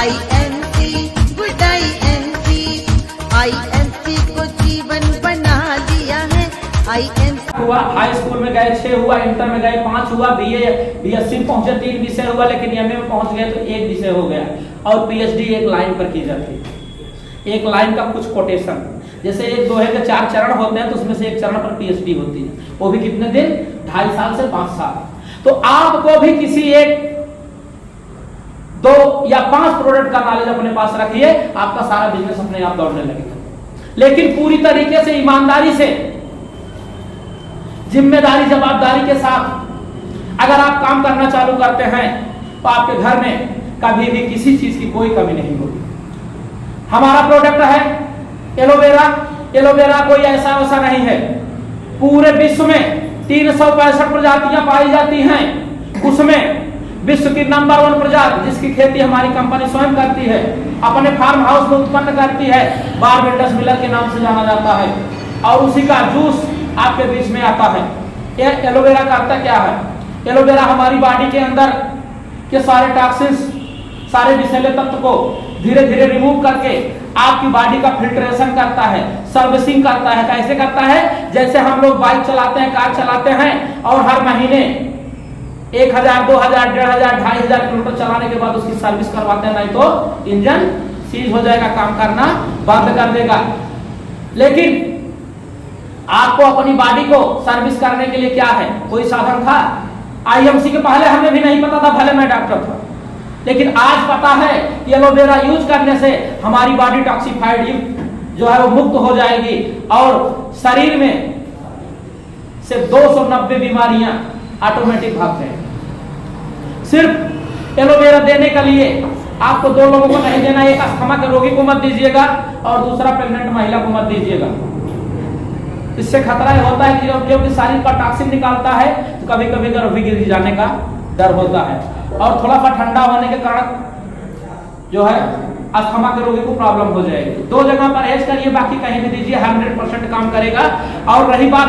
INC good INC को जीवन बना दिया है। INC हुआ, हाई स्कूल में गए 6 हुआ, इंटर में गए 5 हुआ, BSc पहुंचे 3 विषय हुआ, लेकिन MA में पहुंच गए तो 1 विषय हो गया। और PhD एक लाइन पर की जाती है, एक लाइन का कुछ कोटेशन, जैसे एक दोहे के 4 चरण होते हैं तो उसमें से एक चरण पर PhD होती है, वो भी कितने दिन, 2.5 साल से 5 साल। तो आपको भी किसी एक 2 या 5 प्रोडक्ट का नॉलेज अपने पास रखिए, आपका सारा बिजनेस अपने आप दौड़ने लगेगा। लेकिन पूरी तरीके से ईमानदारी से, जिम्मेदारी जवाबदारी के साथ अगर आप काम करना चालू करते हैं तो आपके घर में कभी भी किसी चीज की कोई कमी नहीं होगी। हमारा प्रोडक्ट है एलोवेरा। एलोवेरा कोई ऐसा वैसा नहीं है, पूरे विश्व में 365 प्रजातियां पाई जाती हैं, उसमें विश्व की नंबर 1 प्रजाति जिसकी खेती हमारी कंपनी स्वयं करती है, अपने फार्म हाउस में उत्पन्न करती है, बारबेडस मिलर के नाम से जाना जाता है, और उसी का जूस आपके बीच में आता है। यह एलोवेरा करता क्या है, एलोवेरा हमारी बॉडी के अंदर के सारे टॉक्सिन्स, सारे विषैले तत्व को धीरे धीरे रिमूव करके आपकी बॉडी का फिल्ट्रेशन करता है, सर्विसिंग करता है। कैसे करता है, जैसे हम लोग बाइक चलाते हैं, कार चलाते हैं, और हर महीने 1000, 2000, 1500, 2500 किलोमीटर चलाने के बाद उसकी सर्विस करवाते हैं, नहीं तो इंजन सीज हो जाएगा, काम करना बंद कर देगा। लेकिन आपको अपनी बॉडी को सर्विस करने के लिए क्या है, कोई साधन था? IMC के पहले हमें भी नहीं पता था, भले मैं डॉक्टर था, लेकिन आज पता है कि एलोवेरा यूज करने से हमारी बॉडी टॉक्सिफाइड जो है वो मुक्त हो जाएगी, और शरीर में से 290 बीमारियां ऑटोमेटिक भाग जाएंगी। सिर्फ एलोवेरा देने के लिए आपको 2 लोगों को नहीं देना, एक अस्थमा के रोगी को मत दीजिएगा और दूसरा प्रेग्नेंट महिला को मत दीजिएगा। इससे खतरा होता है कि जब शरीर का टॉक्सिन निकालता है तो कभी कभी गर्भ भी गिर जाने का डर होता है, और थोड़ा सा ठंडा होने के कारण जो है अस्थमा के रोगी को प्रॉब्लम हो जाएगी। 2 जगह परहेज करिए, बाकी कहीं भी दीजिए, 100% काम करेगा। और रही बात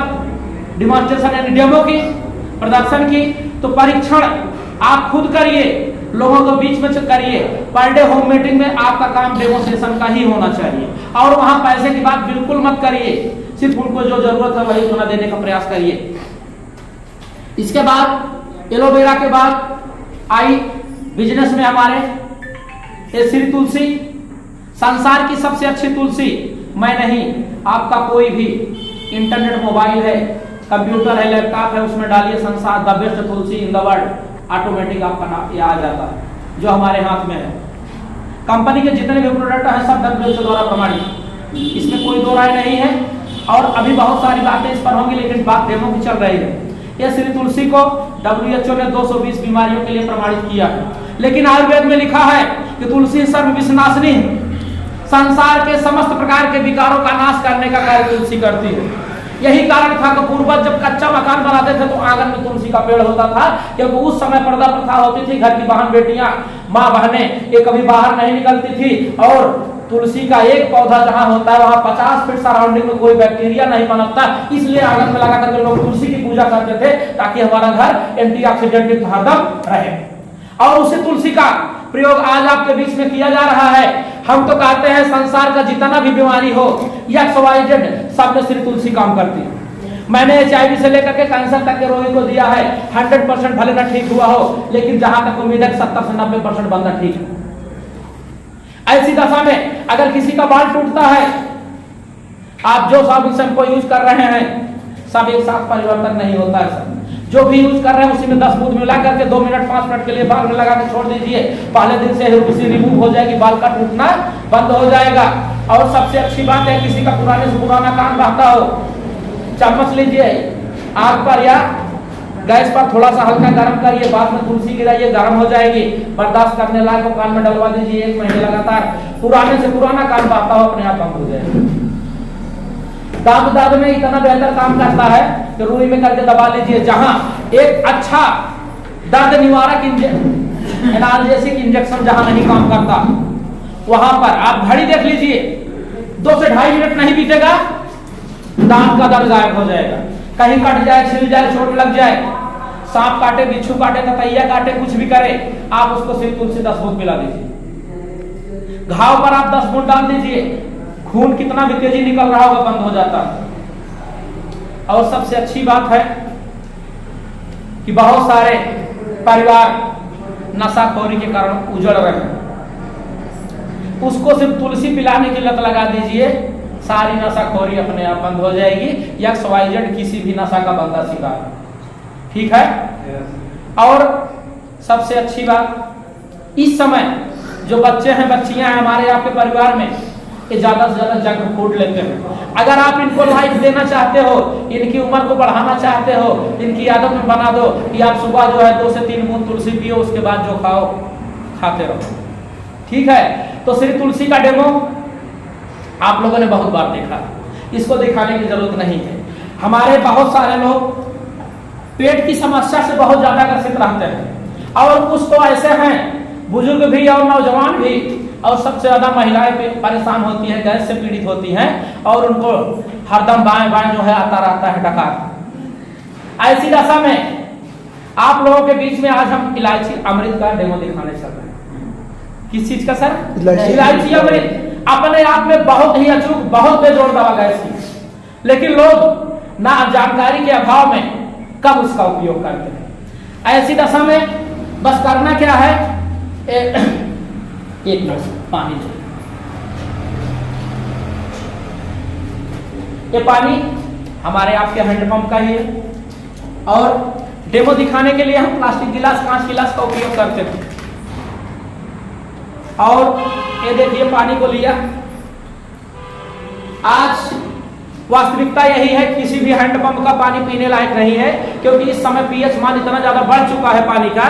डिमॉन्स्ट्रेशन यानी डेमो की, प्रदर्शन की, तो परीक्षण आप खुद करिए, लोगों को बीच में करिए। पर डे होम मीटिंग में आपका काम डेमोस्ट्रेशन का ही होना चाहिए, और वहां पैसे की बात बिल्कुल मत करिए, सिर्फ उनको जो जरूरत है वही उतना देने का प्रयास करिए। इसके बाद एलोवेरा के बाद आई बिजनेस में हमारे ये श्री तुलसी, संसार की सबसे अच्छी तुलसी। मैं नहीं, आपका कोई भी इंटरनेट मोबाइल है, कंप्यूटर है, लैपटॉप है, उसमें डालिए संसार the best Tulsi in the world, automatic आपका नाम आ जाता है, जो हमारे हाथ में है। कंपनी के जितने भी प्रोडक्ट हैं सब WHO द्वारा प्रमाणित, इसमें कोई 2 राय नहीं है। और अभी बहुत सारी बातें इस पर होंगी, लेकिन बात डेमो की चल रही है। यह श्री तुलसी को WHO ने 220 बीमारियों के लिए प्रमाणित किया है, लेकिन आयुर्वेद में लिखा है कि तुलसी सर्व विषनाशिनी है, संसार के समस्त प्रकार के विकारों का नाश करने का कार्य तुलसी करती है। यही कारण था कि पूर्वज जब कच्चा मकान बनाते थे तो आंगन में तुलसी का पेड़ होता था, क्योंकि उस समय पर्दा प्रथा होती थी, घर की बहन बेटियां, माँ बहनें ये कभी बाहर नहीं निकलती थी, और तुलसी का एक पौधा जहां होता है वहां 50 फीट सराउंडिंग में कोई बैक्टीरिया नहीं पनपता, इसलिए आंगन में लगा करके लोग तुलसी की पूजा करते थे, ताकि हमारा घर एंटीऑक्सीडेंट युक्त हरदम रहे। और उसी तुलसी का प्रयोग आज आपके बीच में किया जा रहा है। हम तो कहते हैं संसार का जितना भी बीमारी हो XYZ सब में श्री तुलसी काम करती है। मैंने HIV से लेकर के कैंसर तक के रोगी को दिया है, 100% भले ना ठीक हुआ हो, लेकिन जहां तक उम्मीद है 70 से 90% बंदा ठीक है। ऐसी दशा में अगर किसी का बाल टूटता है, आप जो साबुन शैम्पू यूज कर रहे हैं सब एक साथ परिवर्तन नहीं होता है। सब जो भी यूज कर रहे हैं उसी में 10 बूंद मिला करके 2 मिनट 5 मिनट के लिए बाल में लगा के छोड़ दीजिए, पहले दिन से उसी रिमूव हो जाएगी, बाल का टूटना बंद हो जाएगा। और सबसे अच्छी बात है, किसी का पुराने से पुराना कान बहता हो, चम्मच लीजिए, आग पर या गैस पर थोड़ा सा हल्का गर्म करिए, बाद में तुलसी गिराइए, गर्म हो जाएगी, बर्दाश्त करने लायक को कान में डलवा दीजिए, 1 महीने लगातार, पुराने से पुराना कान बहता हो अपने आप बंद हो जाएगा। दाद में इतना बेहतर काम करता है कि रुई में करके दबा लीजिए, जहां एक अच्छा दर्द निवारक एनाल्जेसिक इंजेक्शन जहां नहीं काम करता, वहां पर आप घड़ी देख लीजिए, 2 से 2.5 मिनट नहीं बीतेगा, दांत का दर्द गायब हो जाएगा। कहीं कट जाए, छिल जाए, चोट लग जाए, सांप काटे, बिच्छू काटे, ततैया काटे, कुछ भी करे, आप उसको सिर्फ तुलसी 10 बूंद पिला दीजिए, घाव पर आप 10 बूंद डाल दीजिए, खून कितना भी तेजी निकल रहा होगा बंद हो जाता है। और सबसे अच्छी बात है कि बहुत सारे परिवार नशाखोरी के कारण उजड़ रहे हैं, उसको सिर्फ तुलसी पिलाने की लत लगा दीजिए, सारी नशाखोरी अपने आप बंद हो जाएगी। XYZ किसी भी नशा का बंदा शिकार, ठीक है। और सबसे अच्छी बात, इस समय जो बच्चे हैं बच्चियां हैं हमारे आपके परिवार में, ये ज्यादा से ज्यादा जंक फूड लेते हैं। अगर आप इनको लाइफ देना चाहते हो, इनकी उम्र को बढ़ाना चाहते हो, इनकी आदत में बना दो कि आप सुबह जो है 2 से 3 बूंद तुलसी पियो, उसके बाद जो खाओ खाते रहो, ठीक है। तो श्री तुलसी का डेमो आप लोगों ने बहुत बार देखा, इसको दिखाने की जरूरत नहीं है। हमारे बहुत सारे लोग पेट की समस्या से बहुत ज्यादा ग्रसित रहते हैं, और कुछ तो ऐसे हैं बुजुर्ग भी और नौजवान भी, और सबसे ज्यादा महिलाएं परेशान होती हैं, गैस से पीड़ित होती हैं, और उनको हरदम बाएं बाएं जो है आता रहता है डकार। ऐसी दशा में आप लोगों के बीच में आज हम इलायची अमृत का डेमो दिखाने चल रहे हैं। किस चीज का सर? इलायची अमृत। अपने आप में बहुत ही अचूक, बहुत बेजोड़ दवा गैस की, लेकिन लोग ना जानकारी के अभाव में कब उसका उपयोग करते हैं। ऐसी दशा में बस करना क्या है, एक मिनट पानी दो। ये पानी हमारे आपके हैंडपंप का ही है, और डेमो दिखाने के लिए हम प्लास्टिक गिलास, कांच गिलास का उपयोग करते थे। और ये देखिए पानी को लिया। आज वास्तविकता यही है, किसी भी हैंडपंप का पानी पीने लायक नहीं है, क्योंकि इस समय पीएच मान इतना ज्यादा बढ़ चुका है, पानी का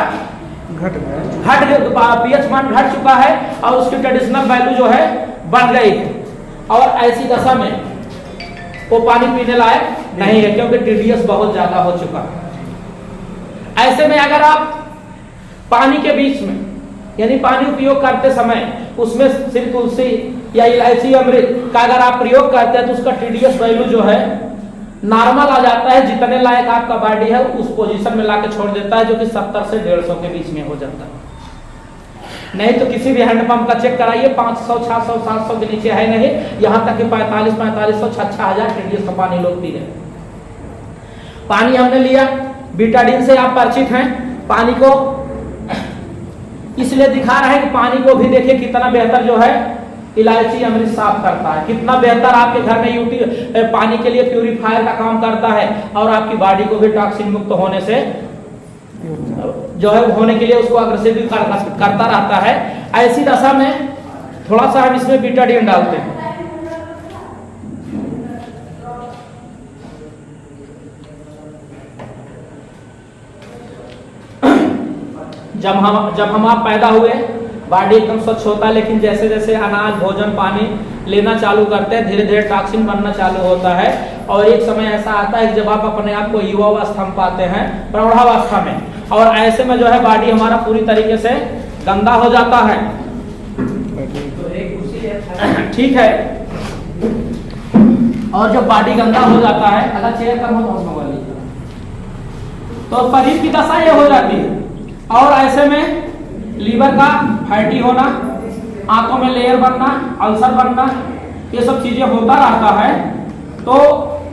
पीएच मान घट चुका है, और उसकी ट्रेडिशनल वैल्यू जो है बढ़ गई है। और ऐसी दशा में वो पानी पीने लायक नहीं है, क्योंकि TDS बहुत ज्यादा हो चुका है। ऐसे में अगर आप पानी के बीच में, यानी पानी उपयोग करते समय, उसमें श्री तुलसी या इलायची अमृत का अगर आप प्रयोग करते हैं, तो उसका TDS वैल्यू जो है नॉर्मल आ जाता है, जितने लायक आपका बॉडी है उस पोजीशन में लाके छोड़ देता है, जो कि 70 से 150 के बीच में हो जाता है। नहीं तो किसी भी हैंडपंप का चेक कराइए, 500, 600, 700 के नीचे है नहीं, यहाँ तक कि 4500, 6000 TDS का पानी लोग पी रहे हैं। पानी हमने लिया, बीटाडीन से आप परिचित हैं। पानी को इसलिए दिखा रहे हैं कि पानी को भी देखिए कितना बेहतर जो है इलायची अमृत साफ करता है, कितना बेहतर आपके घर में पानी के लिए प्यूरिफायर का काम करता है, और आपकी बॉडी को भी टॉक्सिन मुक्त होने से जो है होने के लिए उसको अग्रेसिव भी करता रहता है। ऐसी दशा में थोड़ा सा हम इसमें बीटाडीन डालते हैं। जब हम आप पैदा हुए, बॉडी एकदम स्वच्छ होता है, लेकिन जैसे जैसे अनाज, भोजन, पानी लेना चालू करते हैं, धीरे धीरे टॉक्सिन बनना चालू होता है, और एक समय ऐसा आता है जब आप अपने आप को युवावस्था में पाते हैं, प्रौढ़ावस्था में, और ऐसे में जो है बॉडी हमारा पूरी तरीके से गंदा हो जाता है, ठीक है। और जब बॉडी गंदा हो जाता है, अगर चेयर कम हो वाली, तो शरीर की दशा ये हो जाती है, और ऐसे में लीवर का फैटी होना, आंखों में लेयर बनना, अल्सर बनना, ये सब चीजें होता रहता है। तो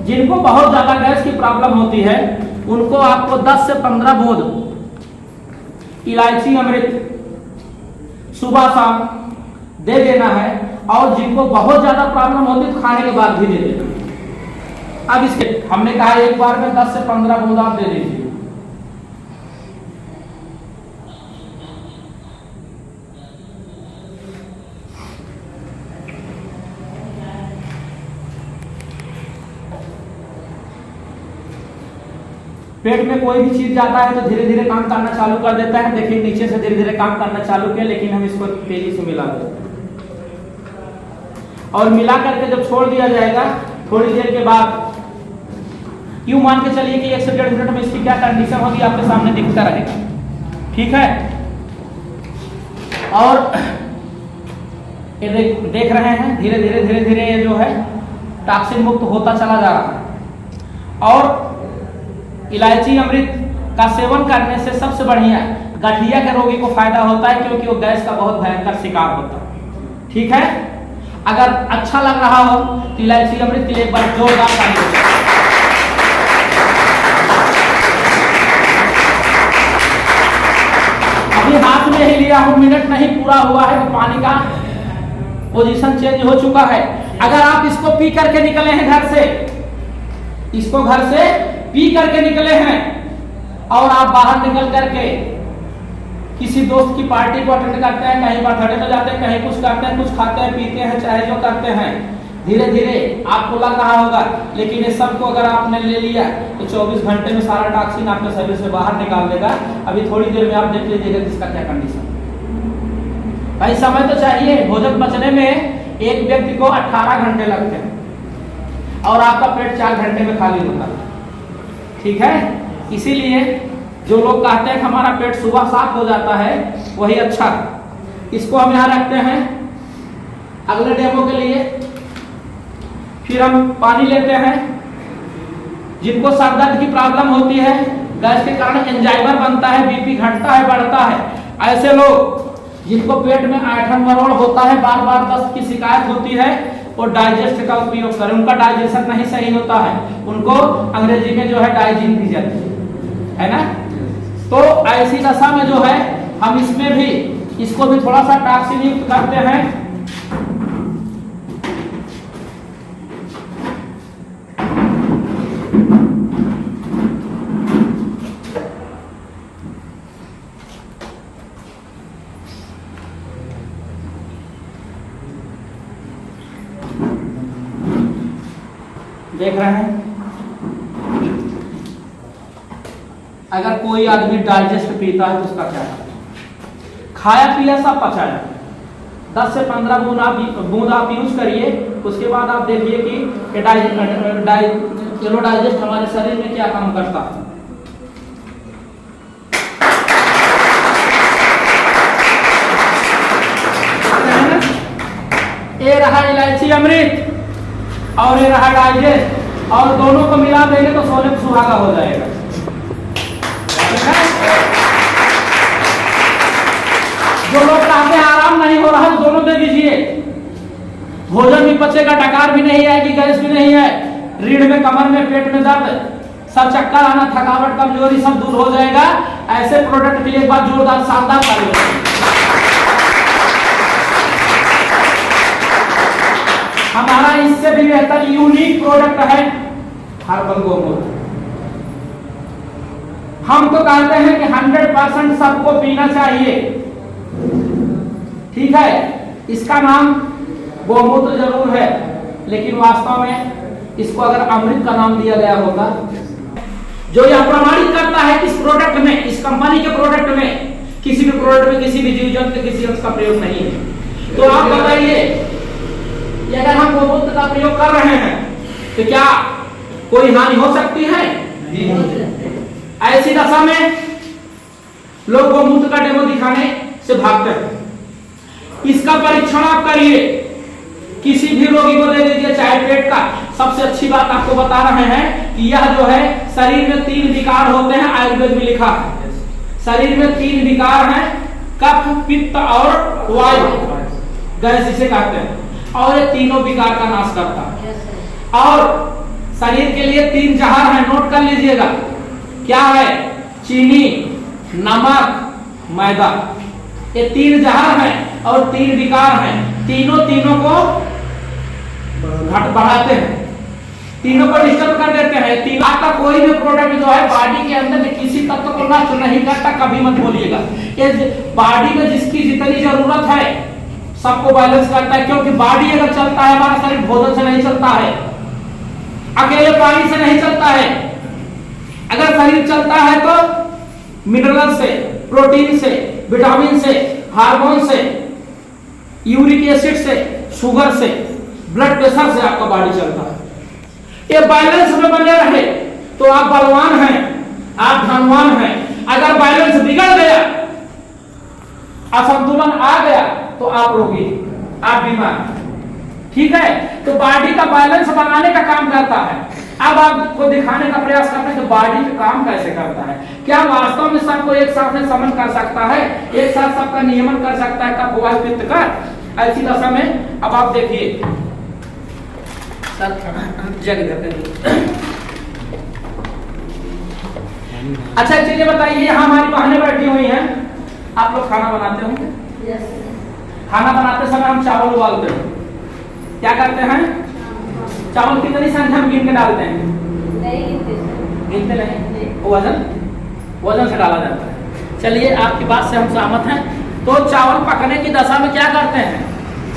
जिनको बहुत ज्यादा गैस की प्रॉब्लम होती है, उनको आपको 10 से 15 बूंद इलायची अमृत सुबह शाम दे देना है, और जिनको बहुत ज्यादा प्रॉब्लम होती है तो खाने के बाद भी दे देना। अब इसके हमने कहा एक बार में 10 से 15 बूंद आप दे दीजिए। पेट में कोई भी चीज जाता है तो धीरे धीरे काम करना चालू कर देता है। देखिए नीचे से धीरे धीरे काम करना चालू किया, लेकिन हम इसको तेजी से मिला देते हैं, और मिला करके जब छोड़ दिया जाएगा, थोड़ी देर के बाद यूं मान के चलिए कि 1 से 1.5 मिनट में इसकी क्या कंडीशन होगी आपके सामने दिखता रहेगा, ठीक है। और ये देख रहे हैं धीरे धीरे धीरे धीरे ये जो है टॉक्सिन मुक्त होता चला जा रहा है। और इलायची अमृत का सेवन करने से सबसे बढ़िया गठिया के रोगी को फायदा होता है, क्योंकि वो गैस का बहुत भयंकर शिकार होता है, ठीक है, अगर अच्छा लग रहा हो तो इलायची अमृत के लिए एक बार जोरदार ताली बजाएं। अभी हाथ में ही लिया हूं, मिनट नहीं पूरा हुआ है तो पानी का पोजीशन चेंज हो चुका है। अगर आप इसको पी करके निकले हैं घर से, इसको घर से पी करके निकले हैं और आप बाहर निकल करके किसी दोस्त की पार्टी को अटेंड करते हैं, कहीं बर्थडे में जाते हैं, कहीं कुछ करते हैं, कुछ खाते हैं, पीते हैं, चाहे जो करते हैं, धीरे धीरे आपको लग रहा होगा, लेकिन ये सबको अगर आपने ले लिया तो 24 घंटे में सारा टॉक्सिन आपके शरीर से बाहर निकाल देगा। अभी थोड़ी देर में आप देख लीजिएगा इसका क्या कंडीशन। भाई समय तो चाहिए, भोजन पचने में एक व्यक्ति को 18 घंटे लगते हैं और आपका पेट 4 घंटे में खाली होता है, ठीक है। इसीलिए जो लोग कहते हैं कि हमारा पेट सुबह साफ हो जाता है वही अच्छा। इसको हम यहाँ रखते हैं अगले डेमो के लिए। फिर हम पानी लेते हैं। जिनको सर दर्द की प्रॉब्लम होती है, गैस के कारण एंजाइमर बनता है, बीपी घटता है, बढ़ता है, ऐसे लोग जिनको पेट में ऐंठन मरोड़ होता है, बार बार दस्त की शिकायत होती है, वो डाइजेस्ट का उपयोग करें। उनका डाइजेशन नहीं सही होता है, उनको अंग्रेजी में जो है डाइजीन दी जाती है ना। तो ऐसी दशा में जो है हम इसमें भी इसको भी थोड़ा सा टॉक्सिन युक्त करते हैं। देख रहे हैं, अगर कोई आदमी डाइजेस्ट पीता है तो उसका क्या है, खाया पिया सब पचाया, 10 से 15 बूंद आप यूज करिए, उसके बाद आप देखिए कि चलो डाइजेस्ट हमारे शरीर में क्या काम करता है। ये रहा इलायची अमृत और ये रहा डाइजेस्ट, और दोनों को मिला देंगे तो सोने पे सुहागा हो जाएगा। जो लोग कहते हैं आराम नहीं हो रहा है, दोनों दे दीजिए। भोजन भी पचेगा, डकार भी नहीं आएगी, गैस भी नहीं है, रीढ़ में, कमर में, पेट में दर्द, सब चक्कर आना, थकावट, कमजोरी सब दूर हो जाएगा। ऐसे प्रोडक्ट के लिए एक बार जोरदार शानदार ताली। हमारा इससे भी बेहतर यूनिक प्रोडक्ट है हर्बल गोमूत्र। हम तो कहते हैं कि 100% सबको पीना चाहिए, ठीक है। इसका नाम गोमूत्र जरूर है, लेकिन वास्तव में इसको अगर अमृत का नाम दिया गया होता, जो यह प्रमाणित करता है कि इस प्रोडक्ट में, इस कंपनी के प्रोडक्ट में, किसी भी प्रोडक्ट में किसी भी जीव जंतु किसी अंश का प्रयोग नहीं है। तो आप बताइए, अगर हम गोमूत्र का प्रयोग कर रहे हैं तो क्या कोई हानि हो सकती है? ऐसी दशा में लोग गोमूत्र का डेमो दिखाने से भागते हैं। इसका परीक्षण आप करिए, किसी भी रोगी को दे दीजिए, चाहे पेट का। सबसे अच्छी बात आपको बता रहे हैं कि यह जो है, शरीर में 3 विकार होते हैं, आयुर्वेद में लिखा है। शरीर में 3 विकार हैं, कफ, पित्त और वायु, गैस इसे कहते हैं, और ये तीनों विकार का नाश करता है। और शरीर के लिए 3 जहर है, नोट कर लीजिएगा। क्या है? चीनी, नमक, मैदा। ये 3 जहर हैं और 3 विकार हैं। तीनों को बढ़ाते हैं, तीनों को डिस्टर्ब कर देते हैं। तीनों आपका कोई भी प्रोडक्ट जो है बॉडी के अंदर किसी तत्व को नष्ट नहीं करता, कभी मत बोलिएगा। ये बॉडी में जिसकी जितनी जरूरत है सबको बैलेंस करता है, क्योंकि बॉडी अगर चलता है, हमारा शरीर भोजन से नहीं चलता है, अकेले पानी से नहीं चलता है। अगर शरीर चलता है तो मिनरल से, प्रोटीन से, विटामिन से, हार्मोन से, यूरिक एसिड से, शुगर से, ब्लड प्रेशर से आपका बॉडी चलता है। ये बैलेंस में बने रहे तो आप बलवान हैं, आप धनवान हैं। अगर बैलेंस बिगड़ गया, असंतुलन आ गया तो आप रोगी, आप बीमार, ठीक है। तो बॉडी का बैलेंस बनाने का काम करता है। अब आपको दिखाने का प्रयास करते हैं कि बॉडी का काम कैसे करता है। क्या वास्तव में सबको एक साथ में समन कर सकता है, एक साथ सबका नियमन कर सकता है, कफ, वायु, पित्त का? ऐसी दशा में अब आप देखिए सर जगह अच्छा चलिए बताइए, यहाँ हमारी बहनें बैठी हुई हैं, आप लोग खाना बनाते होंगे। खाना बनाते समय हम चावल उबालते हैं, क्या करते हैं? चावल कितनी संख्या में गिन के डालते हैं? गिनते नहीं, वजन से डाला जाता है। चलिए आपकी बात से हम सहमत हैं। तो चावल पकने की दशा में क्या करते हैं?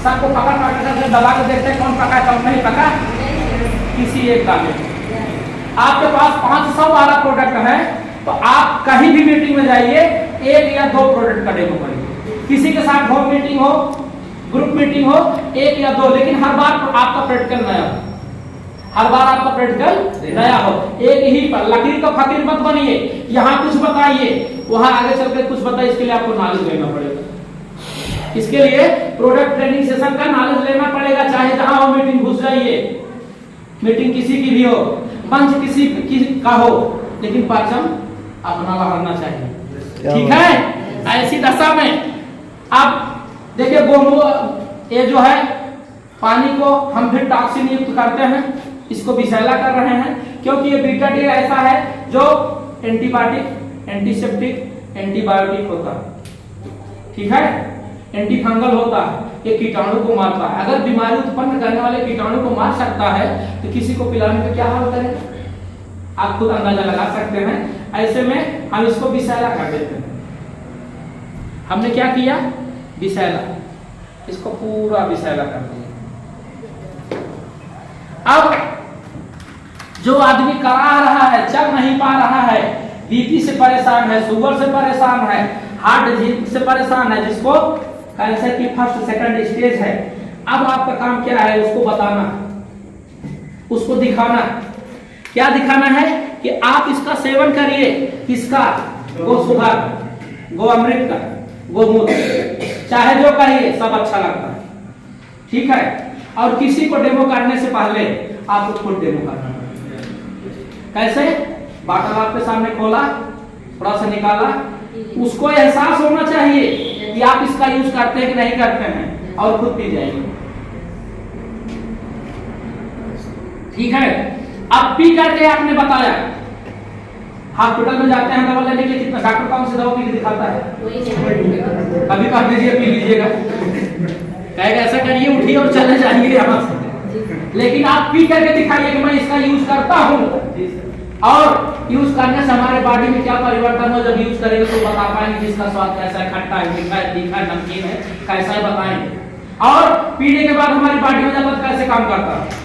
सबको पकड़ कर दबा के देखते हैं कौन पका कौन नहीं पका, किसी एक का में। आपके पास 500 वाला प्रोडक्ट है तो आप कहीं भी मीटिंग में जाइए, 1 या 2 प्रोडक्ट का डेमो करिए। किसी के साथ होम मीटिंग हो, ग्रुप मीटिंग हो, 1 या 2, लेकिन हर बार आपका प्रैक्टिकल नया हो, हर बार आपका प्रैक्टिकल नया हो। एक ही पर लकीर का फकीर मत बनिए, यहाँ कुछ बताइए वहां आगे चल के कुछ बताइए, इसके लिए आपको नॉलेज लेना पड़ेगा। इसके लिए प्रोडक्ट ट्रेनिंग सेशन का नॉलेज लेना पड़ेगा, चाहे जहां हो मीटिंग घुस जाइए, मीटिंग किसी की भी हो, मंच किसी का हो, लेकिन परचम अपना लहरना चाहिए, ठीक है। ऐसी दशा में अब देखिए ये जो है पानी को हम फिर टॉक्सिन युक्त करते हैं, इसको विषैला कर रहे हैं, क्योंकि ये ब्रिगेडियर ऐसा है जो एंटीबायोटिक, एंटीसेप्टिक, एंटीबायोटिक होता है, ठीक है, एंटी फंगल होता है, ये कीटाणु को मारता है। अगर बीमारी उत्पन्न करने वाले कीटाणु को मार सकता है तो किसी को पिलाने पे क्या हाल करेगा, आप खुद अंदाजा लगा सकते हैं। ऐसे में हम इसको विषैला कर देते हैं। हमने क्या किया? विषैला, इसको पूरा विषैला कर दिया। अब जो आदमी करा रहा है, चल नहीं पा रहा है, बीपी से परेशान है, शुगर से परेशान है, हार्ट डिजीज से परेशान है, जिसको कैंसर की 1st 2nd स्टेज है, अब आपका काम क्या है? उसको बताना, उसको दिखाना। क्या दिखाना है? कि आप इसका सेवन करिए, किसका? गोसुधा, गो अमृत का, गोमूत्र, चाहे जो कहिए, सब अच्छा लगता है, ठीक है। और किसी को डेमो करने से पहले आपको खुद डेमो करना है। कैसे? बाटल आपके सामने खोला, थोड़ा सा निकाला, उसको एहसास होना चाहिए कि आप इसका यूज करते हैं कि नहीं करते हैं, और खुद पी जाइए, ठीक है। अब पी करके आपने बताया, हॉस्पिटल में जाते हैं दवा लेने के लिए, कितना डॉक्टर कौन सी दवा पी के दिखाता है? कभी कह दीजिए पी लीजिएगा, कहेगा ऐसा करिए, उठिए और चले जाइए यहाँ से। लेकिन आप पी करके दिखाइए कि मैं इसका यूज करता हूँ, और यूज करने से हमारे बॉडी में क्या परिवर्तन हो, जब यूज करेंगे तो बता पाएंगे जिसका स्वाद कैसा है, खट्टा है, मीठा है, तीखा है, नमकीन है, कैसा है बताएंगे। और पीने के बाद हमारी बॉडी में जब कैसे काम करता है।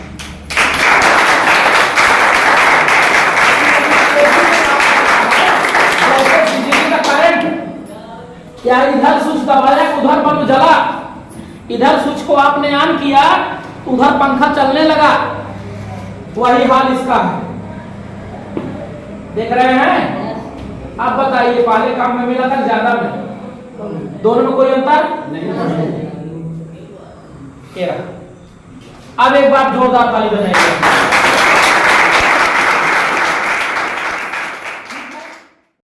क्या इधर स्विच दबाया, उधर बल्ब जला, इधर स्विच को आपने ऑन किया, उधर पंखा चलने लगा, वही हाल इसका है, देख रहे हैं। अब बताइए पहले काम में मिला था ज्यादा में, दोनों में कोई अंतर नहीं। अब एक बार जोरदार ताली बजाइए।